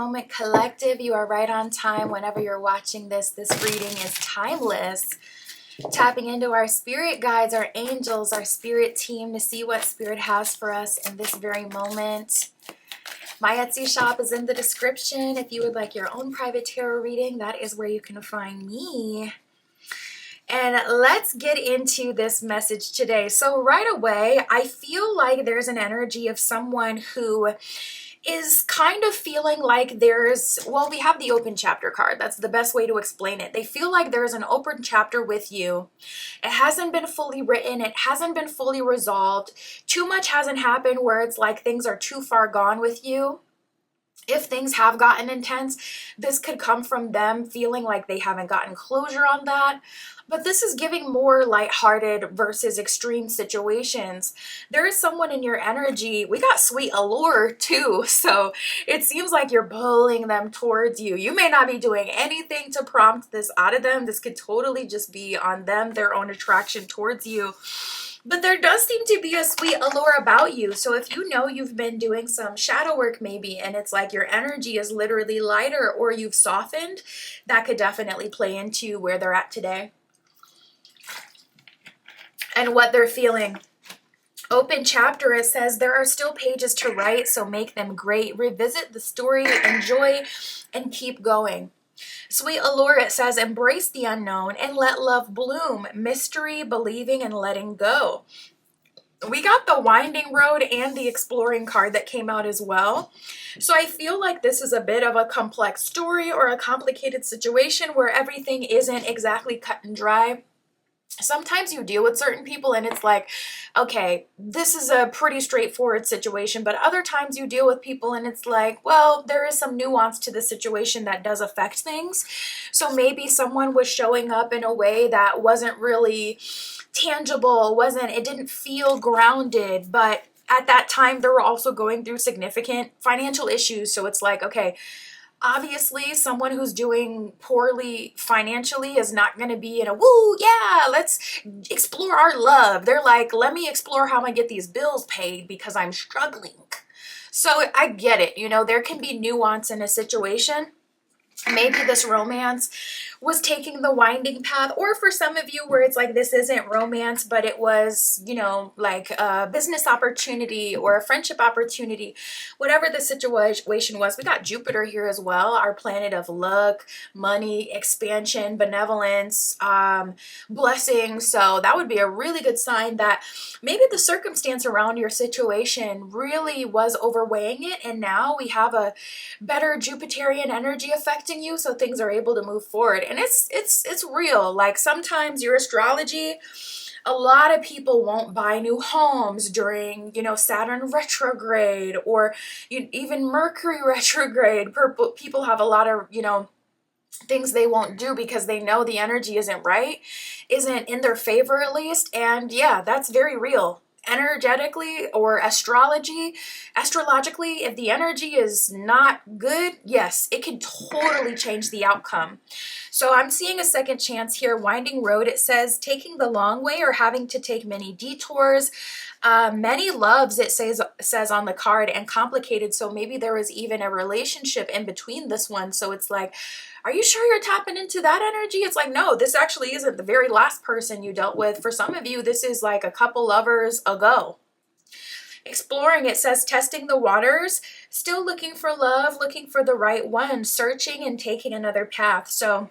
Moment Collective. You are right on time whenever you're watching this. This reading is timeless. Tapping into our spirit guides, our angels, our spirit team to see what spirit has for us in this very moment. My Etsy shop is in the description. If you would like your own private tarot reading, that is where you can find me. And let's get into this message today. So right away, I feel like there's an energy of someone who is kind of feeling like there's, well, we have the open chapter card. That's the best way to explain it. They feel like there's an open chapter with you. It hasn't been fully written. It hasn't been fully resolved. Too much hasn't happened where it's like things are too far gone with you. If things have gotten intense, this could come from them feeling like they haven't gotten closure on that. But this is giving more lighthearted versus extreme situations. There is someone in your energy. We got sweet allure too. So it seems like you're pulling them towards you. You may not be doing anything to prompt this out of them. This could totally just be on them, their own attraction towards you. But there does seem to be a sweet allure about you. So if you know you've been doing some shadow work maybe, and it's like your energy is literally lighter or you've softened, that could definitely play into where they're at today and what they're feeling. Open chapter, it says there are still pages to write, so make them great. Revisit the story, enjoy, and keep going. Sweet allure, it says embrace the unknown and let love bloom. Mystery, believing, and letting go. We got the winding road and the exploring card that came out as well. So I feel like this is a bit of a complex story or a complicated situation where everything isn't exactly cut and dry. Sometimes you deal with certain people and it's like, okay, this is a pretty straightforward situation, but other times you deal with people and it's like, well, there is some nuance to the situation that does affect things. So maybe someone was showing up in a way that wasn't really tangible, it didn't feel grounded, but at that time they were also going through significant financial issues. So it's like, okay, obviously, someone who's doing poorly financially is not going to be in a, woo, yeah, let's explore our love. They're like, let me explore how I'm going to get these bills paid because I'm struggling. So I get it. You know, there can be nuance in a situation. Maybe this romance was taking the winding path, or for some of you where it's like this isn't romance, but it was, you know, like a business opportunity or a friendship opportunity, whatever the situation was. We got Jupiter here as well, our planet of luck, money, expansion, benevolence, blessing. So that would be a really good sign that maybe the circumstance around your situation really was overweighing it, and now we have a better Jupiterian energy affecting you, so things are able to move forward. And it's real. Like sometimes your astrology, a lot of people won't buy new homes during, you know, Saturn retrograde or even Mercury retrograde. People have a lot of, you know, things they won't do because they know the energy isn't right, isn't in their favor at least. And yeah, that's very real. Energetically or astrologically, if the energy is not good, yes, it can totally change the outcome. So I'm seeing a second chance here. Winding road, it says taking the long way or having to take many detours. Many loves, it says on the card, and complicated. So maybe there was even a relationship in between this one. So it's like, are you sure you're tapping into that energy? It's like, no, this actually isn't the very last person you dealt with. For some of you, this is like a couple lovers ago. Exploring, it says testing the waters, still looking for love, looking for the right one, searching and taking another path. So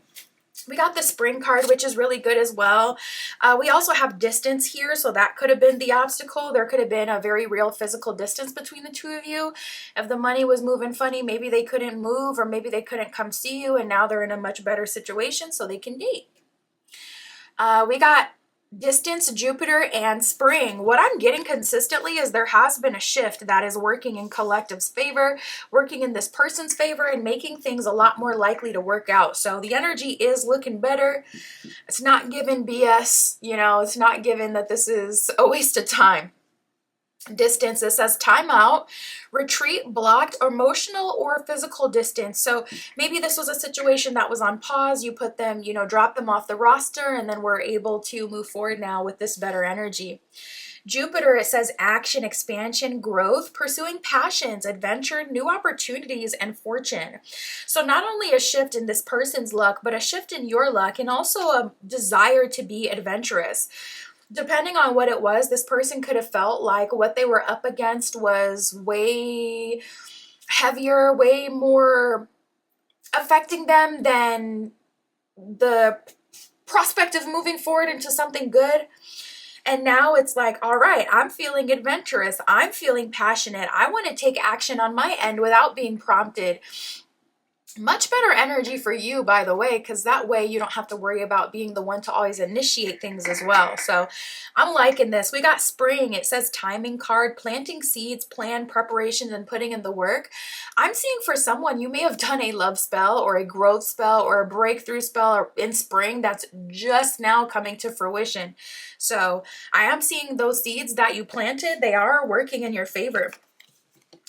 we got the spring card, which is really good as well. We also have distance here, so that could have been the obstacle. There could have been a very real physical distance between the two of you. If the money was moving funny, maybe they couldn't move or maybe they couldn't come see you, and now they're in a much better situation so they can date. We got distance, Jupiter, and spring. What I'm getting consistently is there has been a shift that is working in collective's favor, working in this person's favor, and making things a lot more likely to work out. So the energy is looking better. It's not given BS, you know, it's not given that this is a waste of time. distance. It says timeout, retreat, blocked, emotional or physical distance. So maybe this was a situation that was on pause. You put them, drop them off the roster, and then we're able to move forward now with this better energy. Jupiter, it says action, expansion, growth, pursuing passions, adventure, new opportunities, and fortune. So not only a shift in this person's luck, but a shift in your luck, and also a desire to be adventurous. Depending on what it was, this person could have felt like what they were up against was way heavier, way more affecting them than the prospect of moving forward into something good. And now it's like, all right, I'm feeling adventurous. I'm feeling passionate. I want to take action on my end without being prompted. Much better energy for you, by the way, because that way you don't have to worry about being the one to always initiate things as well. So I'm liking this. We got spring. It says timing card, planting seeds, plan, preparations, and putting in the work. I'm seeing for someone, you may have done a love spell or a growth spell or a breakthrough spell in spring that's just now coming to fruition. So I am seeing those seeds that you planted, they are working in your favor.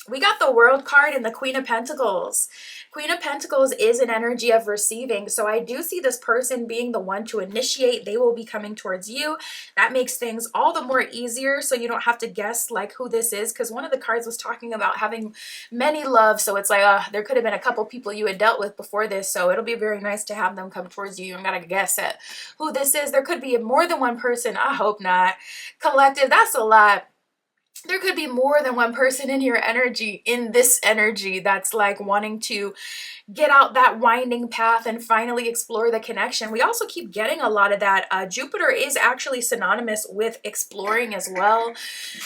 We got the World card and the Queen of Pentacles. Queen of Pentacles is an energy of receiving. So I do see this person being the one to initiate. They will be coming towards you. That makes things all the more easier, so you don't have to guess like who this is, because one of the cards was talking about having many loves. So it's like, there could have been a couple people you had dealt with before this. So it'll be very nice to have them come towards you. You don't got to guess at who this is. There could be more than one person. I hope not. Collective, that's a lot. There could be more than one person in your energy, in this energy, that's like wanting to get out that winding path and finally explore the connection. We also keep getting a lot of that. Jupiter is actually synonymous with exploring as well.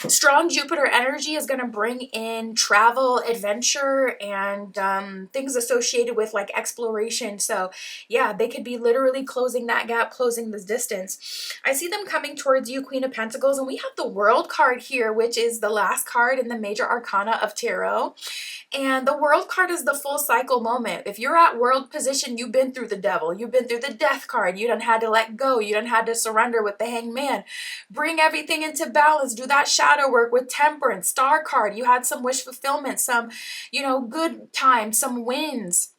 Strong Jupiter energy is going to bring in travel, adventure, and things associated with like exploration. So yeah, they could be literally closing that gap, closing this distance. I see them coming towards you, Queen of Pentacles, and we have the World card here, which is the last card in the major arcana of tarot. And the World card is the full cycle moment. If you're at world position, you've been through the devil. You've been through the death card. You done had to let go. You done had to surrender with the Hangman. Bring everything into balance. Do that shadow work with Temperance. Star card. You had some wish fulfillment, some, good times, some wins.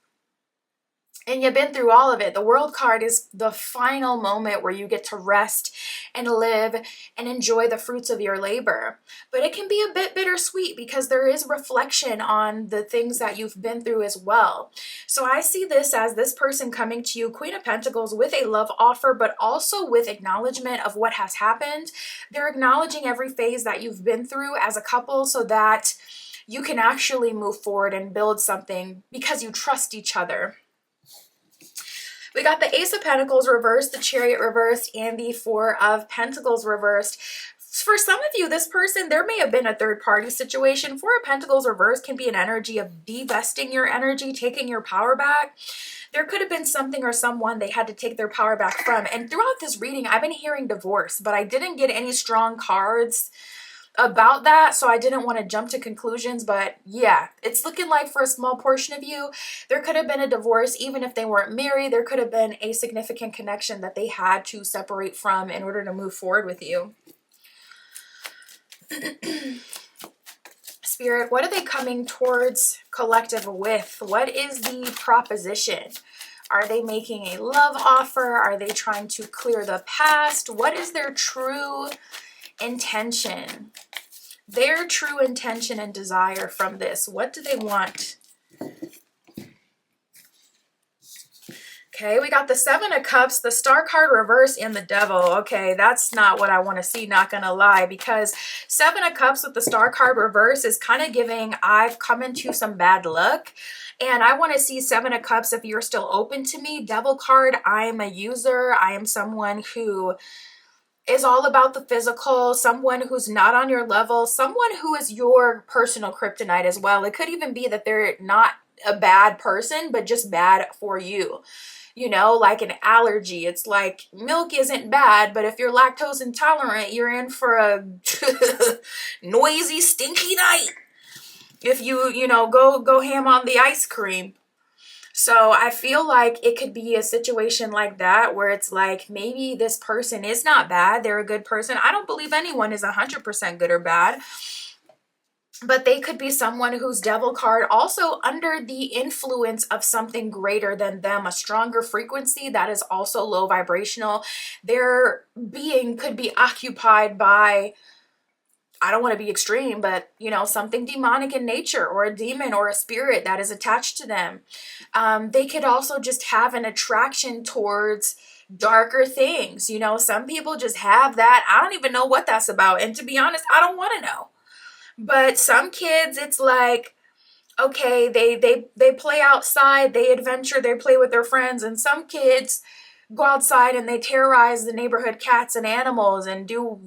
And you've been through all of it. The World card is the final moment where you get to rest and live and enjoy the fruits of your labor. But it can be a bit bittersweet because there is reflection on the things that you've been through as well. So I see this as this person coming to you, Queen of Pentacles, with a love offer, but also with acknowledgement of what has happened. They're acknowledging every phase that you've been through as a couple so that you can actually move forward and build something because you trust each other. We got the Ace of Pentacles reversed, the Chariot reversed, and the Four of Pentacles reversed. For some of you, this person, there may have been a third-party situation. Four of Pentacles reversed can be an energy of divesting your energy, taking your power back. There could have been something or someone they had to take their power back from. And throughout this reading, I've been hearing divorce, but I didn't get any strong cards about that, so I didn't want to jump to conclusions. But yeah, it's looking like for a small portion of you, there could have been a divorce. Even if they weren't married, there could have been a significant connection that they had to separate from in order to move forward with you. Spirit, what are they coming towards collective with? What is the proposition? Are they making a love offer? Are they trying to clear the past? What is their true intention? Their true intention and desire from this. What do they want? Okay, we got the Seven of Cups, the Star card reversed, and the Devil. Okay, that's not what I want to see, not gonna lie, because Seven of Cups with the Star card reverse is kind of giving, I've come into some bad luck. And I want to see Seven of Cups if you're still open to me. Devil card, I am a user. I am someone who is all about the physical, someone who's not on your level, someone who is your personal kryptonite as well. It could even be that they're not a bad person, but just bad for you. You know, like an allergy. It's like milk isn't bad, but if you're lactose intolerant, you're in for a noisy, stinky night. If you go ham on the ice cream. So I feel like it could be a situation like that where it's like maybe this person is not bad. They're a good person. I don't believe anyone is 100% good or bad. But they could be someone whose devil card also under the influence of something greater than them, a stronger frequency that is also low vibrational. Their being could be occupied by, I don't want to be extreme, but something demonic in nature, or a demon or a spirit that is attached to them. They could also just have an attraction towards darker things. Some people just have that. I don't even know what that's about. And to be honest, I don't want to know. But some kids, it's like, okay, they play outside, they adventure, they play with their friends, and some kids go outside and they terrorize the neighborhood cats and animals and do,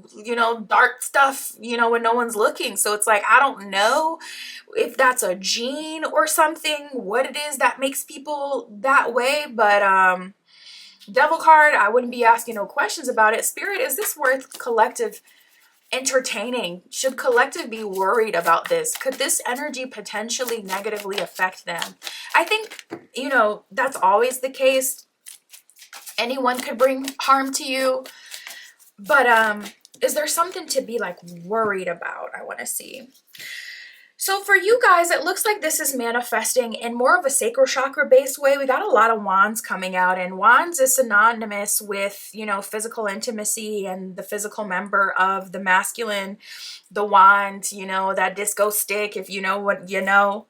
dark stuff, when no one's looking. So it's like, I don't know if that's a gene or something, what it is that makes people that way, but devil card, I wouldn't be asking no questions about it. Spirit, is this worth collective entertaining? Should collective be worried about this? Could this energy potentially negatively affect them? I think, that's always the case. Anyone could bring harm to you, but is there something to be like worried about? I want to see. So for you guys, it looks like this is manifesting in more of a sacral chakra based way. We got a lot of wands coming out, and wands is synonymous with, physical intimacy and the physical member of the masculine, the wand, that disco stick, if you know what you know.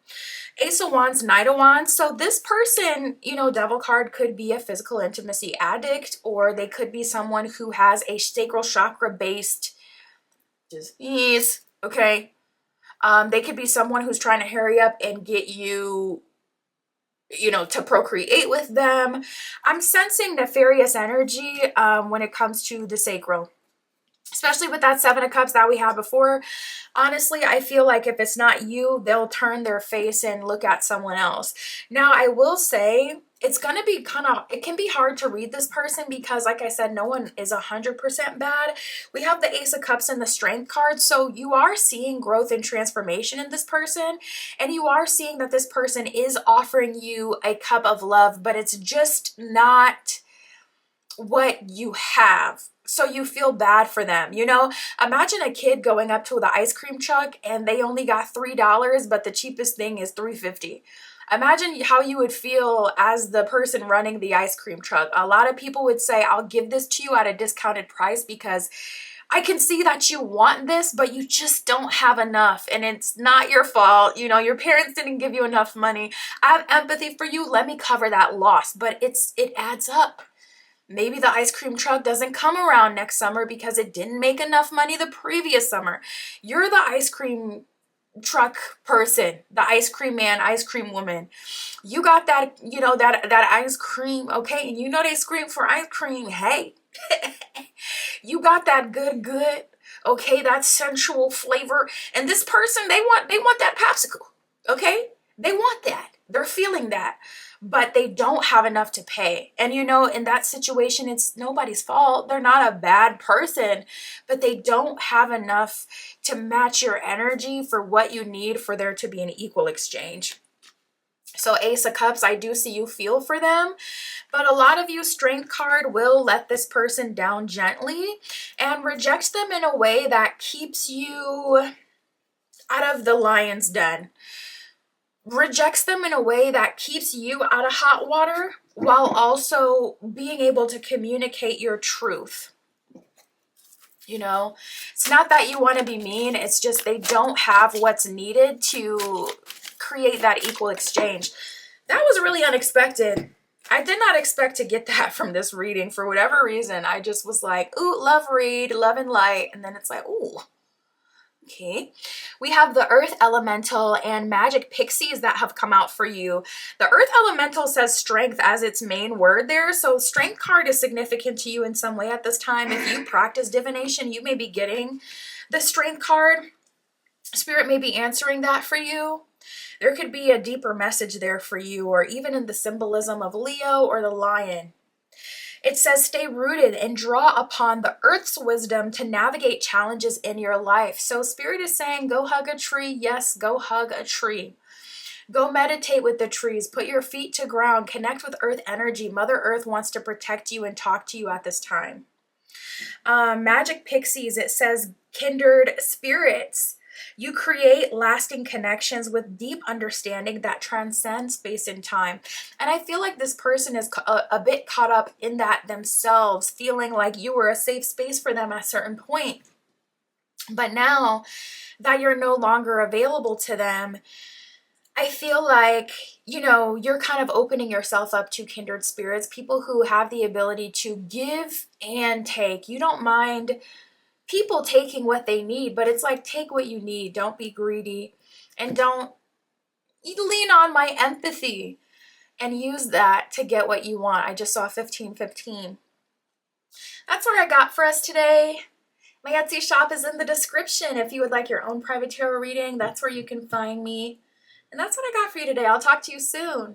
Ace of Wands, Knight of Wands. So this person, devil card could be a physical intimacy addict, or they could be someone who has a sacral chakra based disease, okay? They could be someone who's trying to hurry up and get you, to procreate with them. I'm sensing nefarious energy when it comes to the sacral, especially with that Seven of Cups that we had before. Honestly, I feel like if it's not you, they'll turn their face and look at someone else. Now, I will say it's going to be it can be hard to read this person because, like I said, no one is 100% bad. We have the Ace of Cups and the Strength card. So you are seeing growth and transformation in this person. And you are seeing that this person is offering you a cup of love, but it's just not what you have. So you feel bad for them. Imagine a kid going up to the ice cream truck and they only got $3, but the cheapest thing is $3.50. Imagine how you would feel as the person running the ice cream truck. A lot of people would say, I'll give this to you at a discounted price because I can see that you want this, but you just don't have enough, and it's not your fault. Your parents didn't give you enough money. I have empathy for you. Let me cover that loss, but it adds up. Maybe the ice cream truck doesn't come around next summer because it didn't make enough money the previous summer. You're the ice cream truck person, the ice cream man, ice cream woman. You got that, that ice cream, okay? And they scream for ice cream. Hey, you got that good, okay? That sensual flavor. And this person, they want that popsicle, okay? They want that. They're feeling that. But they don't have enough to pay. And in that situation, it's nobody's fault. They're not a bad person, but they don't have enough to match your energy for what you need for there to be an equal exchange. So Ace of Cups, I do see you feel for them, but a lot of you, Strength card will let this person down gently and rejects them in a way that keeps you out of the lion's den. Rejects them in a way that keeps you out of hot water while also being able to communicate your truth. It's not that you want to be mean. It's just they don't have what's needed to create that equal exchange. That was really unexpected. I did not expect to get that from this reading for whatever reason. I just was like, ooh, love read, love and light. And then it's like, ooh. Okay, we have the Earth Elemental and Magic Pixies that have come out for you. The Earth Elemental says strength as its main word there. So Strength card is significant to you in some way at this time. If you practice divination, you may be getting the Strength card. Spirit may be answering that for you. There could be a deeper message there for you, or even in the symbolism of Leo or the lion. It says, stay rooted and draw upon the earth's wisdom to navigate challenges in your life. So Spirit is saying, go hug a tree. Yes, go hug a tree. Go meditate with the trees. Put your feet to ground. Connect with earth energy. Mother Earth wants to protect you and talk to you at this time. Magic Pixies, it says kindred spirits. You create lasting connections with deep understanding that transcends space and time. And I feel like this person is a bit caught up in that themselves, feeling like you were a safe space for them at a certain point. But now that you're no longer available to them, I feel like, you're kind of opening yourself up to kindred spirits, people who have the ability to give and take. You don't mind people taking what they need, but it's like, take what you need. Don't be greedy, and don't lean on my empathy and use that to get what you want. I just saw 1515. That's what I got for us today. My Etsy shop is in the description. If you would like your own private tarot reading, that's where you can find me. And that's what I got for you today. I'll talk to you soon.